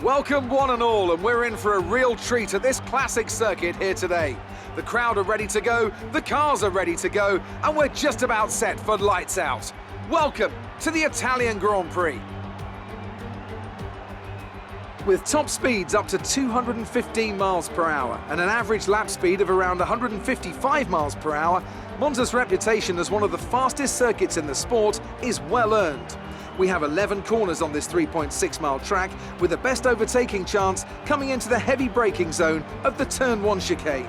Welcome one and all, and we're in for a real treat at this classic circuit here today. The crowd are ready to go, the cars are ready to go, and we're just about set for lights out. Welcome to the Italian Grand Prix. With top speeds up to 215 miles per hour and an average lap speed of around 155 miles per hour, Monza's reputation as one of the fastest circuits in the sport is well earned. We have 11 corners on this 3.6-mile track, with the best overtaking chance coming into the heavy braking zone of the Turn 1 chicane.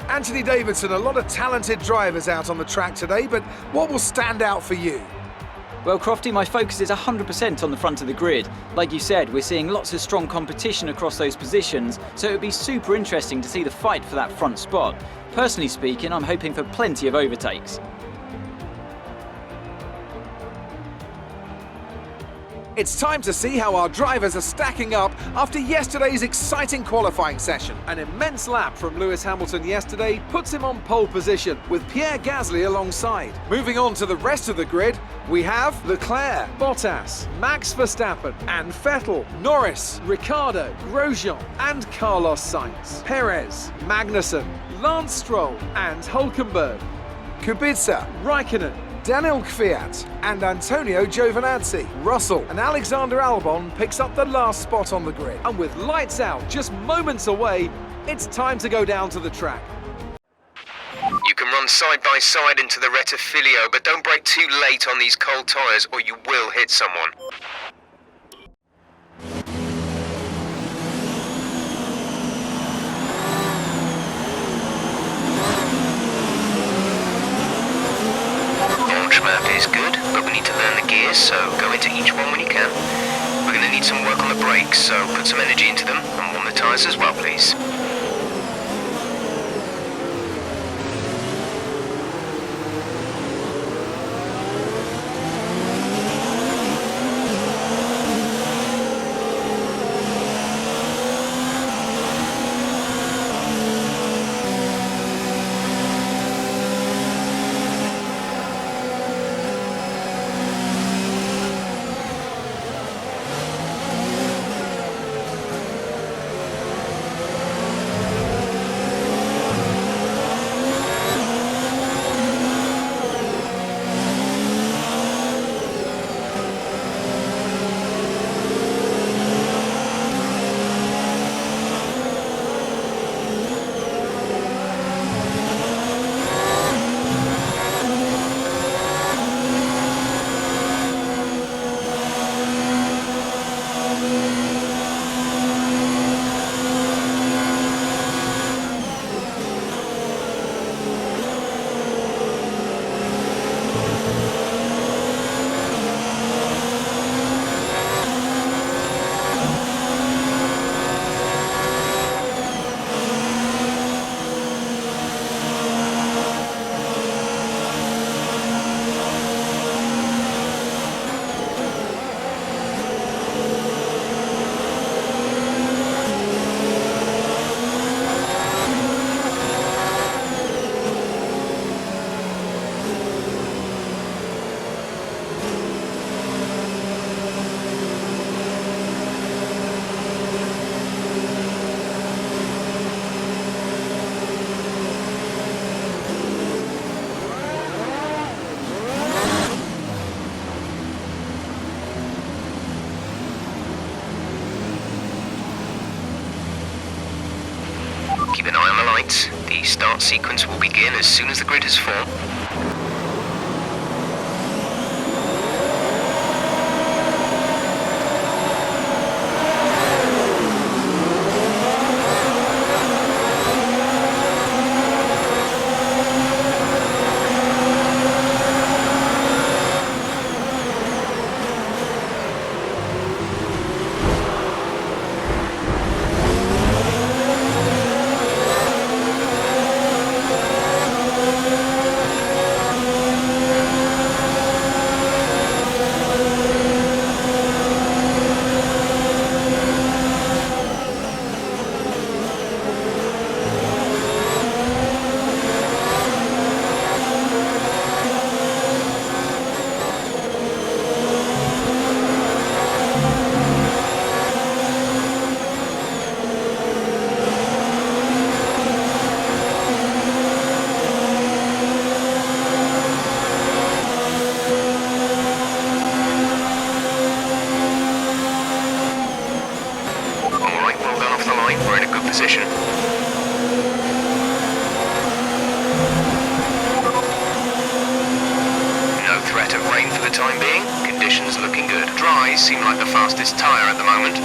Anthony Davidson, a lot of talented drivers out on the track today, but what will stand out for you? Well, Crofty, my focus is 100% on the front of the grid. Like you said, we're seeing lots of strong competition across those positions, so it would be super interesting to see the fight for that front spot. Personally speaking, I'm hoping for plenty of overtakes. It's time to see how our drivers are stacking up after yesterday's exciting qualifying session. An immense lap from Lewis Hamilton yesterday puts him on pole position, with Pierre Gasly alongside. Moving on to the rest of the grid, we have Leclerc, Bottas, Max Verstappen and Vettel, Norris, Ricciardo, Grosjean and Carlos Sainz, Perez, Magnussen, Lance Stroll and Hülkenberg, Kubica, Raikkonen, Daniel Kvyat and Antonio Giovinazzi. Russell and Alexander Albon picks up the last spot on the grid. And with lights out just moments away, it's time to go down to the track. You can run side by side into the Rettifilio, but don't brake too late on these cold tyres or you will hit someone. Map is good, but we need to learn the gears, so go into each one when you can. We're going to need some work on the brakes, so put some energy into them and warm the tyres as well, please. Keep an eye on the lights. The start sequence will begin as soon as the grid is formed. like the fastest tyre at the moment.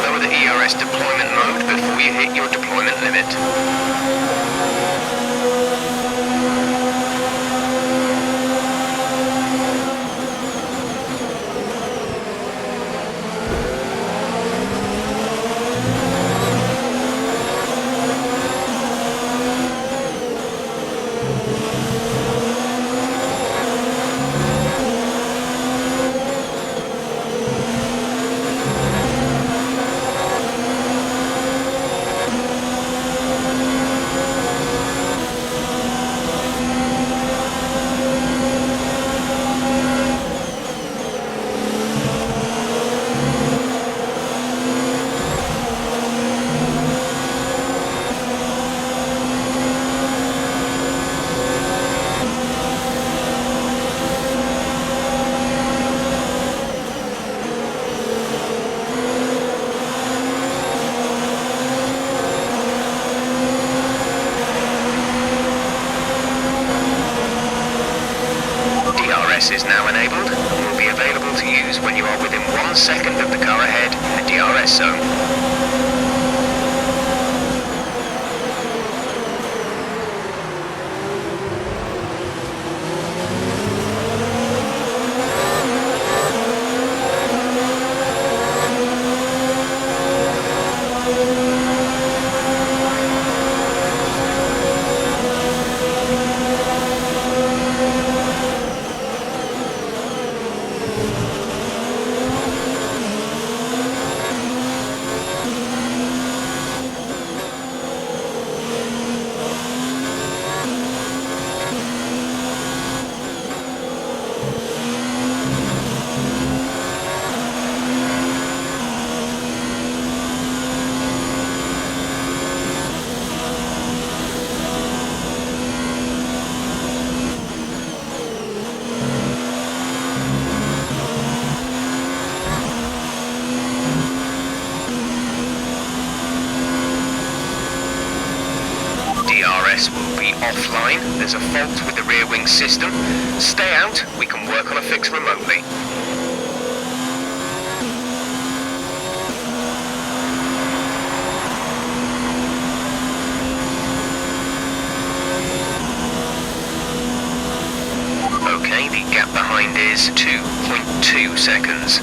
Lower the ERS deployment mode before you hit your deployment limit. DRS is now enabled and will be available to use when you are within 1 second of the car ahead in the DRS zone. DRS will be offline. There's a fault with the rear wing system. Stay out, we can work on a fix remotely. Okay, the gap behind is 2.2 seconds.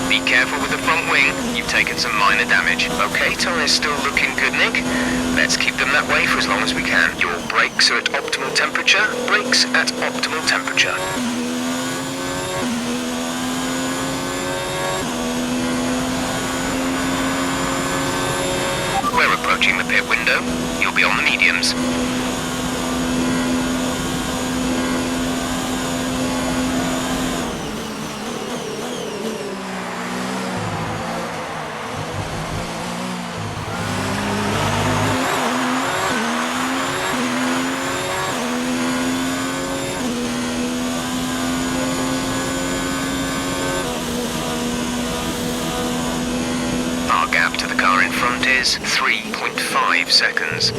Be careful with the front wing, you've taken some minor damage. Okay, tyres still looking good, Nick. Let's keep them that way for as long as we can. Your brakes are at optimal temperature. Brakes at optimal temperature. We're approaching the pit window. You'll be on the mediums. 3.5 seconds.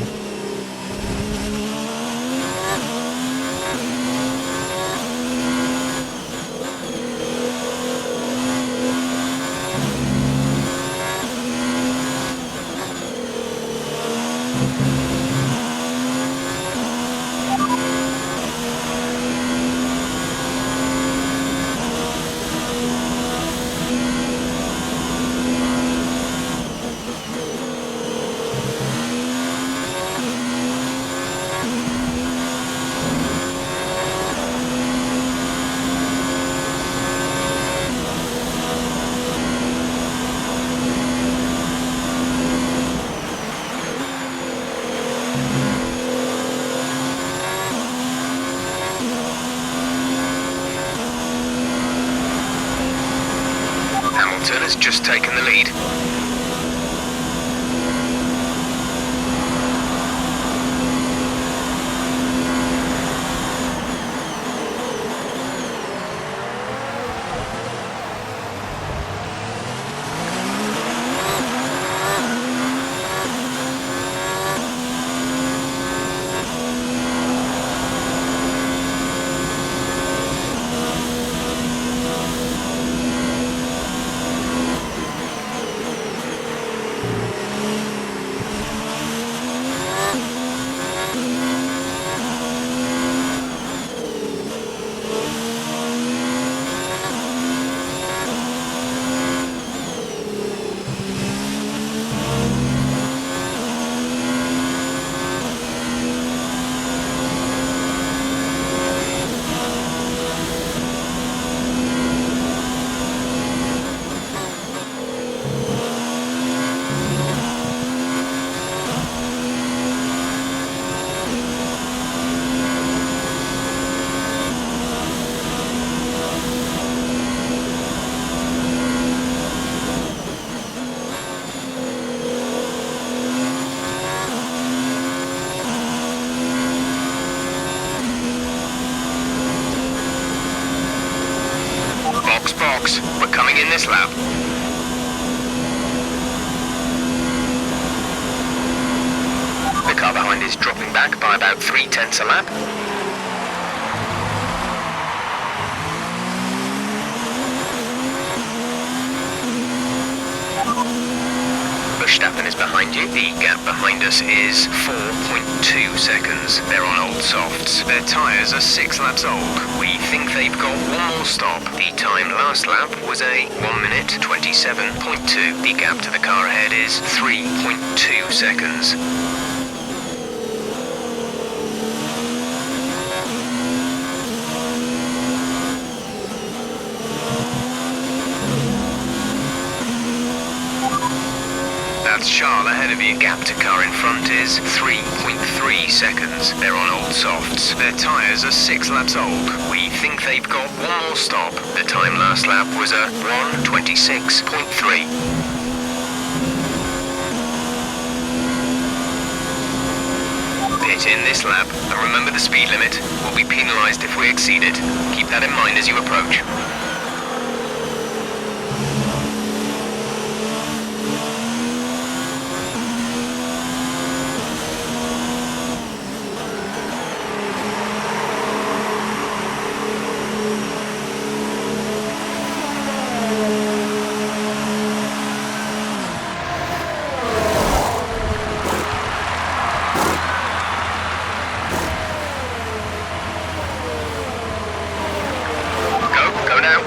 Hamilton has just taken the lead. Box. We're coming in this lap. The car behind is dropping back by about 3/10 a lap. Verstappen is behind you. The gap behind us is 4.2 seconds. They're on old softs. Their tyres are 6 laps old. We think they've got one more stop. The time last lap was a 1 minute 27.2. The gap to the car ahead is 3.2 seconds. That's Charles ahead of you. Gap to car in front is 3.3 seconds. They're on old softs. Their tyres are 6 laps old. We think they've got one more stop. The time last lap was a 1:26.3. Pit in this lap, and remember the speed limit. We'll be penalised if we exceed it. Keep that in mind as you approach. Go now.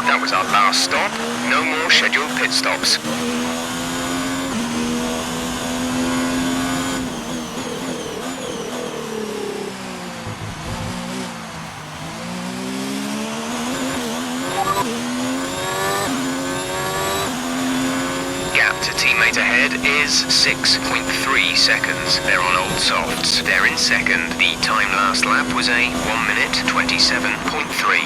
That was our last stop. No more scheduled pit stops. Teammate ahead is 6.3 seconds. They're on old softs. They're in second. The time last lap was a 1 minute 27.3.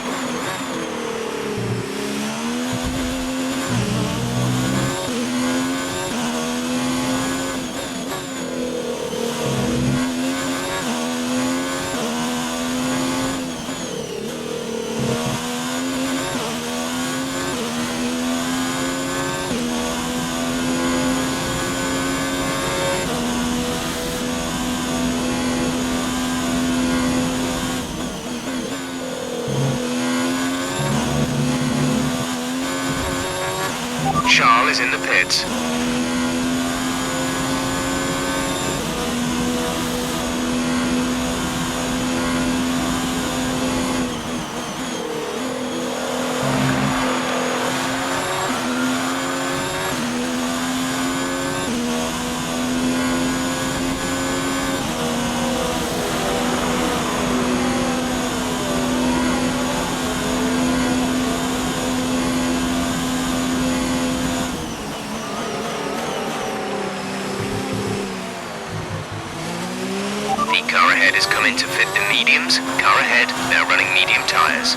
is in the pits. The car ahead has come in to fit the mediums. Car ahead, now running medium tyres.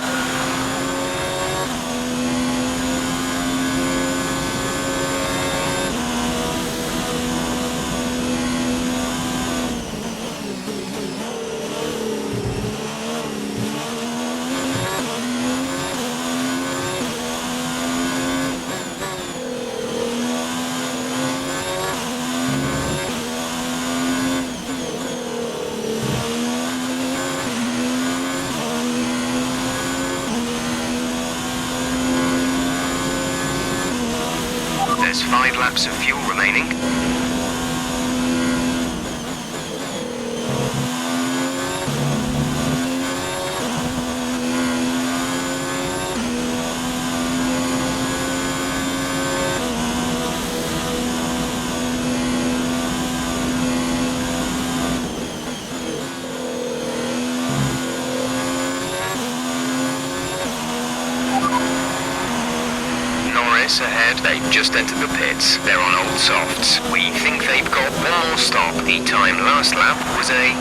There's 5 laps of fuel remaining. Ahead, they've just entered the pits. They're on old softs. We think they've got one more stop. The time last lap was a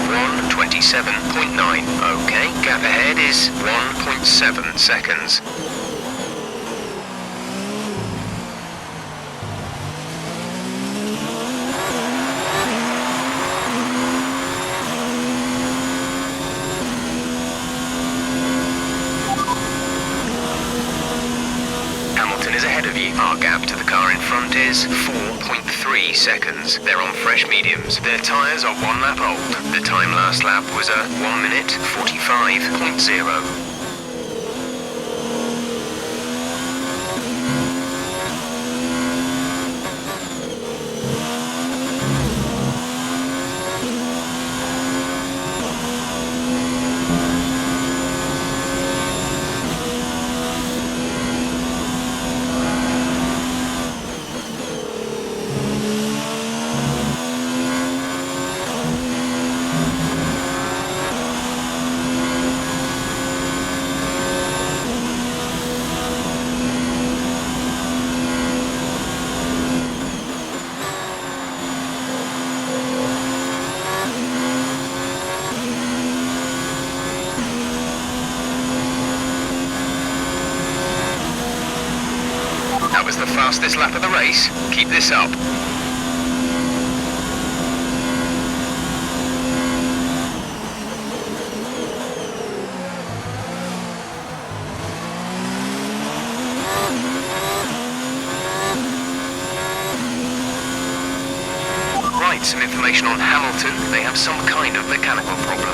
1:27.9. Okay, gap ahead is 1.7 seconds. Is ahead of you. Our gap to the car in front is 4.3 seconds. They're on fresh mediums. Their tyres are 1 lap old. The time last lap was a 1:45.0. That was the fastest lap of the race. Keep this up. Right, some information on Hamilton. They have some kind of mechanical problem.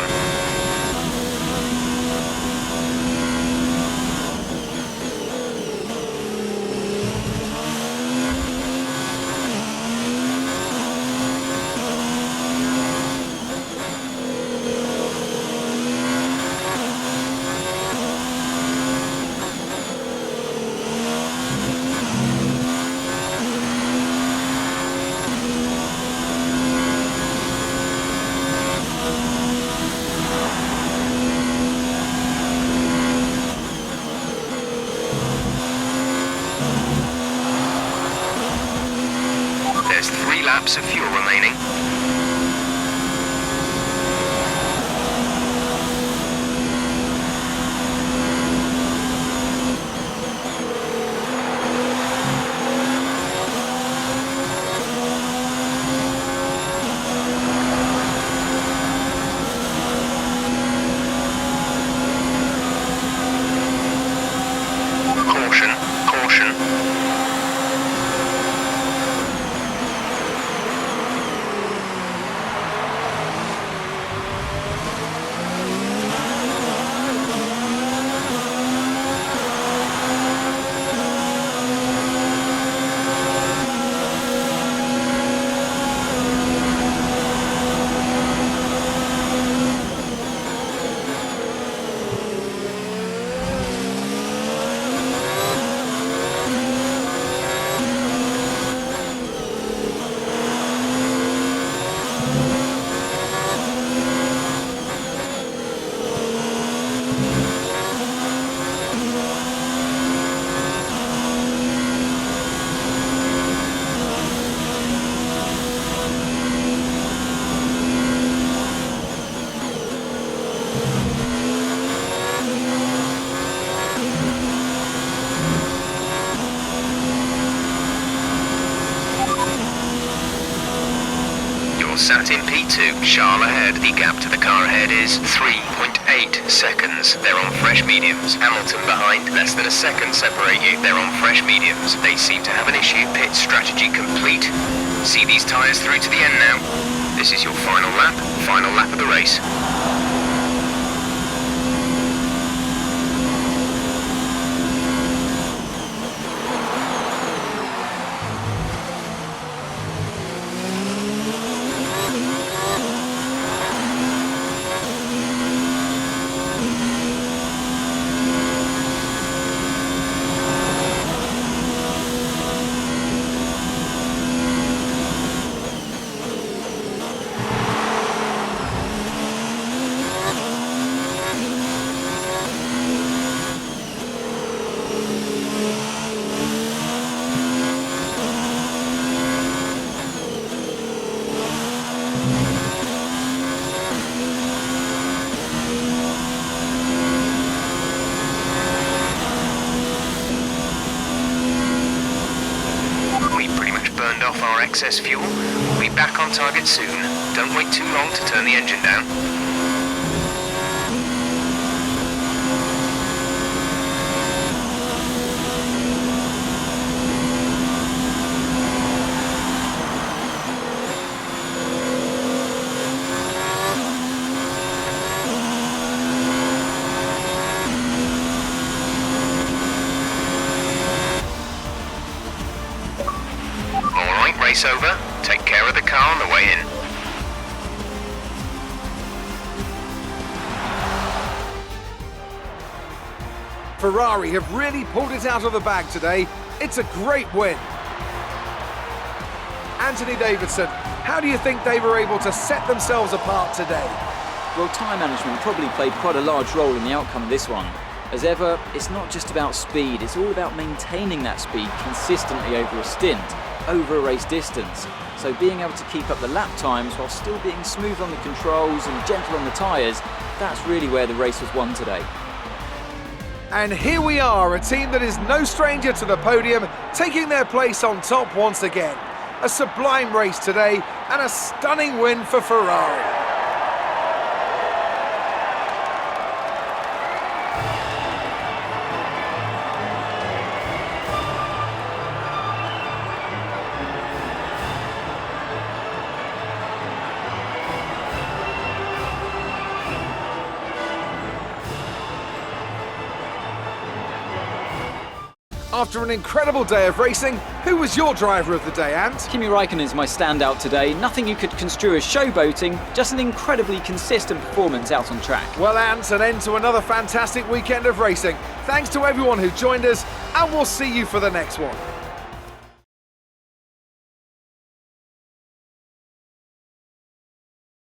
There's 3 laps of fuel remaining. Caution, caution. sat in P2. Charles ahead. The gap to the car ahead is 3.8 seconds. They're on fresh mediums. Hamilton behind. Less than a second separate you. They're on fresh mediums. They seem to have an issue. Pit strategy complete. See these tyres through to the end now. This is your final lap of the race. Off our excess fuel. We'll be back on target soon. Don't wait too long to turn the engine down. Race over. Take care of the car on the way in. Ferrari have really pulled it out of the bag today. It's a great win. Anthony Davidson, how do you think they were able to set themselves apart today? Well, tyre management probably played quite a large role in the outcome of this one. As ever, it's not just about speed, it's all about maintaining that speed consistently over a stint, over a race distance. So being able to keep up the lap times while still being smooth on the controls and gentle on the tyres, that's really where the race was won today. And here we are, a team that is no stranger to the podium, taking their place on top once again. A sublime race today and a stunning win for Ferrari. After an incredible day of racing, who was your driver of the day, Ant? Kimi Räikkönen is my standout today. Nothing you could construe as showboating, just an incredibly consistent performance out on track. Well, Ant, an end to another fantastic weekend of racing. Thanks to everyone who joined us, and we'll see you for the next one.